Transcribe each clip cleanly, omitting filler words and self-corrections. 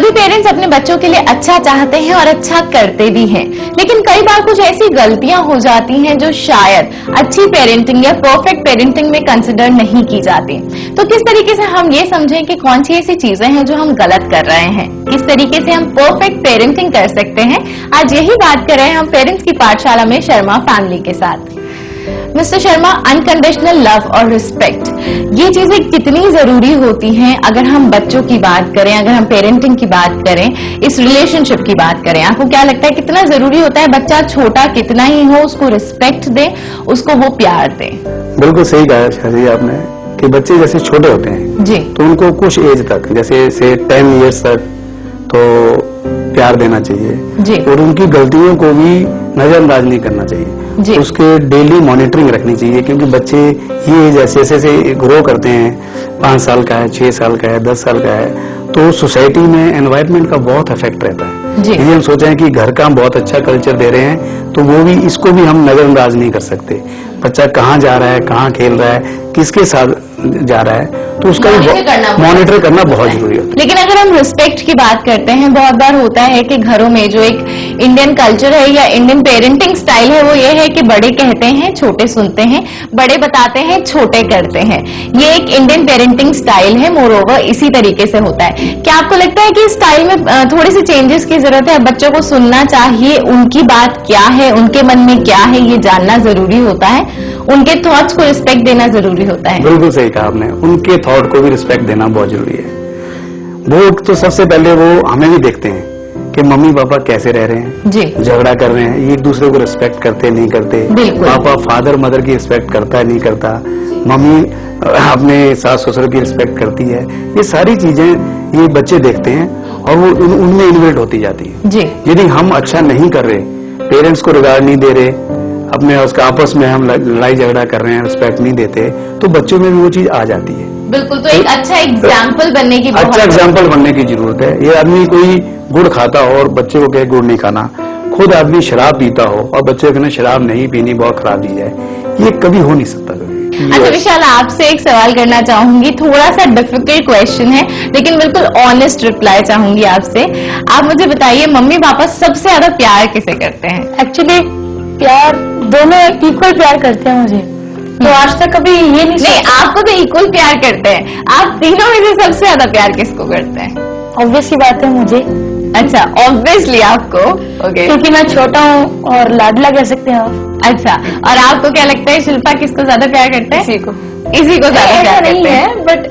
सभी पेरेंट्स अपने बच्चों के लिए अच्छा चाहते हैं और अच्छा करते भी हैं, लेकिन कई बार कुछ ऐसी गलतियां हो जाती हैं जो शायद अच्छी पेरेंटिंग या परफेक्ट पेरेंटिंग में कंसिडर नहीं की जाती। तो किस तरीके से हम ये समझें कि कौन सी ऐसी चीजें हैं जो हम गलत कर रहे हैं, किस तरीके से हम परफेक्ट पेरेंटिंग कर सकते हैं, आज यही बात कर रहे हैं हम पेरेंट्स की पाठशाला में शर्मा फैमिली के साथ। मिस्टर शर्मा, अनकंडीशनल लव और रिस्पेक्ट, ये चीजें कितनी जरूरी होती हैं अगर हम बच्चों की बात करें, अगर हम पेरेंटिंग की बात करें, इस रिलेशनशिप की बात करें? आपको क्या लगता है कितना जरूरी होता है, बच्चा छोटा कितना ही हो उसको रिस्पेक्ट दे, उसको वो प्यार दे? बिल्कुल सही कहा शादी आपने कि बच्चे जैसे छोटे होते हैं जी, तो उनको कुछ एज तक, जैसे 10 इयर्स तक तो प्यार देना चाहिए जी, और उनकी गलतियों को भी नजरअंदाज नहीं करना चाहिए जी। उसके डेली मॉनिटरिंग रखनी चाहिए, क्योंकि बच्चे ये जैसे जैसे ग्रो करते हैं, 5 साल का है, 6 साल का है, 10 साल का है, तो सोसाइटी में एनवायरनमेंट का बहुत इफेक्ट रहता है। जी। यदि हम सोचें कि घर का हम बहुत अच्छा कल्चर दे रहे हैं तो वो भी, इसको भी हम नजरअंदाज नहीं कर सकते। बच्चा कहाँ जा रहा है, कहाँ खेल रहा है, किसके साथ जा रहा है, तो उसका मॉनिटर करना बहुत जरूरी होता है। लेकिन अगर हम रिस्पेक्ट की बात करते हैं, बहुत बार होता है कि घरों में जो एक इंडियन कल्चर है या इंडियन पेरेंटिंग स्टाइल है वो ये है कि बड़े कहते हैं छोटे सुनते हैं, बड़े बताते हैं छोटे करते हैं। ये एक इंडियन पेरेंटिंग स्टाइल है, मोरओवर इसी तरीके से होता है। क्या आपको लगता है कि इस स्टाइल में थोड़ी सी चेंजेस की जरूरत है? बच्चों को सुनना चाहिए, उनकी बात क्या है, उनके मन में क्या है, ये जानना जरूरी होता है, उनके थॉट्स को रिस्पेक्ट देना जरूरी होता है। बिल्कुल सही कहा आपने, उनके थॉट को भी रिस्पेक्ट देना बहुत जरूरी है। वो तो सबसे पहले वो हमें भी देखते हैं कि मम्मी पापा कैसे रह रहे हैं, जी, झगड़ा कर रहे हैं, ये एक दूसरे को रिस्पेक्ट करते नहीं करते, पापा फादर मदर की रिस्पेक्ट करता है नहीं करता, मम्मी अपने सास ससुर की रिस्पेक्ट करती है, ये सारी चीजें ये बच्चे देखते हैं और वो उनमें इन्वेट होती जाती है। जी, यदि हम अच्छा नहीं कर रहे, पेरेंट्स को रिगार्ड नहीं दे रहे, अपने उसका आपस में हम लड़ाई झगड़ा कर रहे हैं, रिस्पेक्ट नहीं देते, तो बच्चों में भी वो चीज आ जाती है। बिल्कुल, तो एक अच्छा एग्जाम्पल बनने की अच्छा एग्जाम्पल बनने की जरूरत है। ये आदमी कोई गुड़ खाता हो और बच्चे को कहे गुड़ नहीं खाना, खुद आदमी शराब पीता हो और बच्चे को कहना शराब नहीं पीनी, बहुत खराब चीज है, ये कभी हो नहीं सकता कभी। अच्छा विशाल, आपसे एक सवाल करना चाहूंगी, थोड़ा सा डिफिकल्ट क्वेश्चन है लेकिन बिल्कुल ऑनेस्ट रिप्लाई चाहूंगी आपसे। आप मुझे बताइए, मम्मी पापा सबसे ज्यादा प्यार किसे करते हैं? एक्चुअली प्यार दोनों इक्वल प्यार करते हैं मुझे, तो आज तक कभी ये नहीं, आपको तो इक्वल प्यार करते हैं, आप तीनों में से सबसे ज्यादा प्यार किसको करते हैं? ऑब्वियसली बात है मुझे। अच्छा, ऑब्वियसली आपको, ओके, क्योंकि मैं छोटा हूँ और लाडला कह सकते हैं आप। अच्छा, और आपको क्या लगता है शिल्पा किसको ज्यादा प्यार करते हैं? इसी को ज्यादा प्यार करते हैं, बट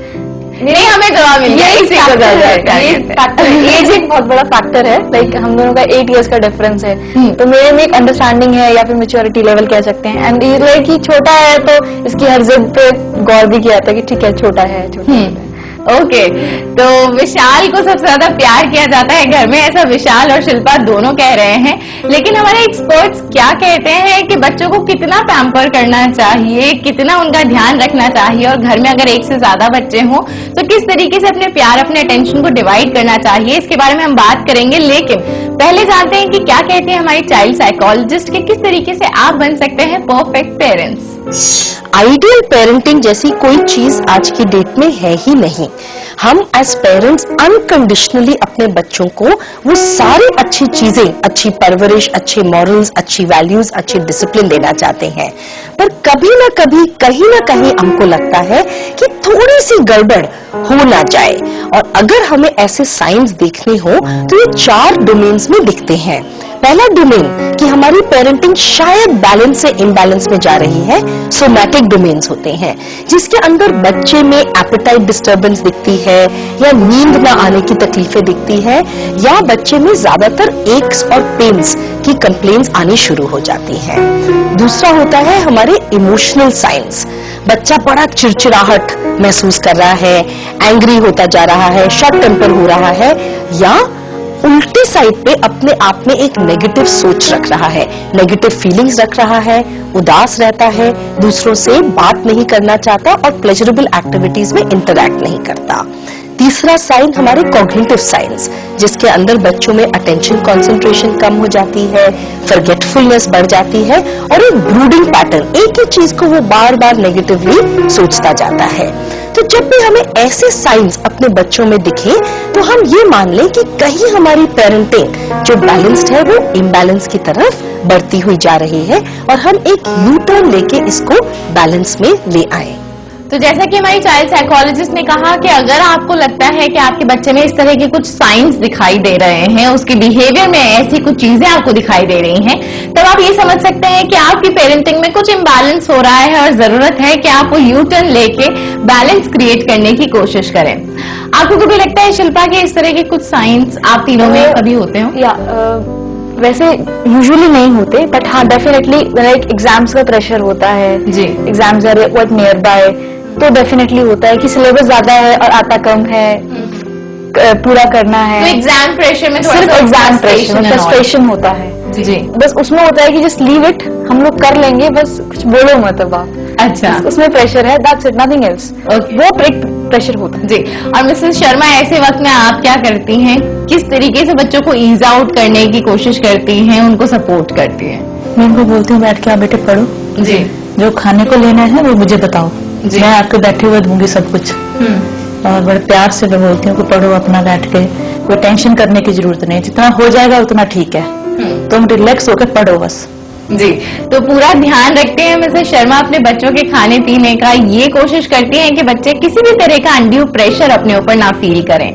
नहीं, हमें जवाब मिल गया, इसी को ज्यादा प्यार करते हैं। एज एक बहुत बड़ा फैक्टर है, लाइक हम दोनों का 8 इयर्स का डिफरेंस है, तो मेरे में एक अंडरस्टैंडिंग है या फिर मैच्योरिटी लेवल कह सकते हैं। एंड ये लाइक ही छोटा है तो इसकी हर जिद पे गौर भी किया था कि ठीक है छोटा है, छोटा है। ओके, तो विशाल को सबसे ज्यादा प्यार किया जाता है घर में, ऐसा विशाल और शिल्पा दोनों कह रहे हैं। लेकिन हमारे एक्सपर्ट्स क्या कहते हैं कि बच्चों को कितना पैम्पर करना चाहिए, कितना उनका ध्यान रखना चाहिए, और घर में अगर एक से ज्यादा बच्चे हों तो किस तरीके से अपने प्यार, अपने अटेंशन को डिवाइड करना चाहिए, इसके बारे में हम बात करेंगे। लेकिन पहले जानते हैं कि क्या कहती है हमारी चाइल्ड साइकोलॉजिस्ट, कि किस तरीके से आप बन सकते हैं परफेक्ट पेरेंट्स। आइडियल पेरेंटिंग जैसी कोई चीज आज की डेट में है ही नहीं। हम एज पेरेंट्स अनकंडीशनली अपने बच्चों को वो सारी अच्छी चीजें, अच्छी परवरिश, अच्छे मॉरल्स, अच्छी वैल्यूज, अच्छी डिसिप्लिन देना चाहते हैं, पर कभी ना कभी, कहीं ना कहीं हमको लगता है कि थोड़ी सी गड़बड़ हो ना जाए। और अगर हमें ऐसे साइंस देखने हो तो ये 4 डोमेन्स में दिखते हैं। पहला डोमेन कि हमारी पेरेंटिंग शायद बैलेंस से इम्बैलेंस में जा रही है, सोमैटिक डोमेन्स होते हैं, जिसके अंदर बच्चे में एपेटाइट डिस्टर्बेंस दिखती है, या नींद ना आने की तकलीफें दिखती है, या बच्चे में ज्यादातर एक्स और पेन्स की कंप्लेंट्स आनी शुरू हो जाती हैं। दूसरा होता है हमारे इमोशनल साइंस, बच्चा बड़ा चिड़चिड़ाहट महसूस कर रहा है, एंग्री होता जा रहा है, शॉर्ट टेम्पर हो रहा है, या उल्टी साइड पे अपने आप में एक नेगेटिव सोच रख रहा है, नेगेटिव फीलिंग्स रख रहा है, उदास रहता है, दूसरों से बात नहीं करना चाहता और प्लेजरेबल एक्टिविटीज में इंटरैक्ट नहीं करता। तीसरा साइन हमारे कॉग्निटिव साइंस, जिसके अंदर बच्चों में अटेंशन कंसंट्रेशन कम हो जाती है, फॉरगेटफुलनेस बढ़ जाती है, और एक ब्रूडिंग पैटर्न, एक ही चीज को वो बार बार नेगेटिवली सोचता जाता है। तो तो जब भी हमें ऐसे साइंस अपने बच्चों में दिखे तो हम ये मान लें कि कहीं हमारी पेरेंटिंग जो बैलेंस्ड है वो इम्बैलेंस की तरफ बढ़ती हुई जा रही है और हम एक यू टर्न लेके इसको बैलेंस में ले आए। तो जैसा कि हमारी चाइल्ड साइकोलॉजिस्ट ने कहा कि अगर आपको लगता है कि आपके बच्चे में इस तरह के कुछ साइंस दिखाई दे रहे हैं, उसके बिहेवियर में ऐसी कुछ चीजें आपको दिखाई दे रही हैं, तब आप ये समझ सकते हैं कि आपकी पेरेंटिंग में कुछ इम्बैलेंस हो रहा है और जरूरत है कि आप वो यू टर्न लेके बैलेंस क्रिएट करने की कोशिश करें। आपको कभी लगता है शिल्पा कि इस तरह के कुछ साइंस आप तीनों में कभी होते हो? या वैसे यूजुअली नहीं होते, बट हाँ डेफिनेटली लाइक एग्जाम्स का प्रेशर होता है जी, exams are what nearby, तो डेफिनेटली होता है कि सिलेबस ज्यादा है और आता कम है, पूरा करना है। तो एग्जाम प्रेशर में सिर्फ एग्जाम प्रेशर में फ्रस्ट्रेशन होता है जी, बस उसमें होता है कि जस्ट लीव इट, हम लोग कर लेंगे, बस कुछ बोलो मत अब आप। अच्छा, उसमें प्रेशर है, दैट्स इट, नथिंग एल्स। वो प्रेशर होता है जी। और मिसेस शर्मा, ऐसे वक्त में आप क्या करती हैं? किस तरीके से बच्चों को ईज आउट करने की कोशिश करती हैं, उनको सपोर्ट करती हैं? मैं इनको बोलती हूँ बैठ के आप बेटे पढ़ो जी, जो खाने को लेना है वो मुझे बताओ, मैं आपके बैठे हुए दूंगी सब कुछ। और बड़े प्यार से मैं बोलती हूँ कि पढ़ो अपना बैठ के, कोई टेंशन करने की जरूरत नहीं, जितना हो जाएगा उतना ठीक है, तुम रिलैक्स होकर पढ़ो बस। जी, तो पूरा ध्यान रखते हैं मिसेस शर्मा अपने बच्चों के खाने पीने का, ये कोशिश करती हैं कि बच्चे किसी भी तरह का अनड्यू प्रेशर अपने ऊपर ना फील करें।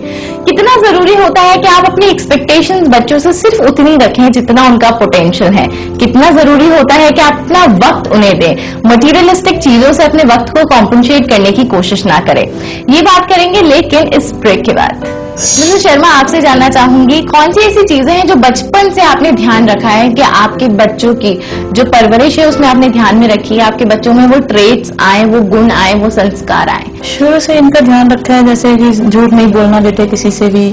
कितना जरूरी होता है कि आप अपनी एक्सपेक्टेशंस बच्चों से सिर्फ उतनी रखें जितना उनका पोटेंशियल है। कितना जरूरी होता है कि आप अपना वक्त उन्हें दें, मटीरियलिस्टिक चीजों से अपने वक्त को कॉम्पनसेट करने की कोशिश ना करें। ये बात करेंगे लेकिन इस ब्रेक के बाद। मिसेस शर्मा, आपसे जानना चाहूंगी कौन सी ऐसी चीजें हैं जो बचपन से आपने ध्यान रखा है कि आपके बच्चों की जो परवरिश है उसमें आपने ध्यान में रखी है, आपके बच्चों में वो ट्रेट्स आए, वो गुण आए, वो संस्कार आए? शुरू से इनका ध्यान रखा है, जैसे कि झूठ नहीं बोलना बेटे किसी से भी,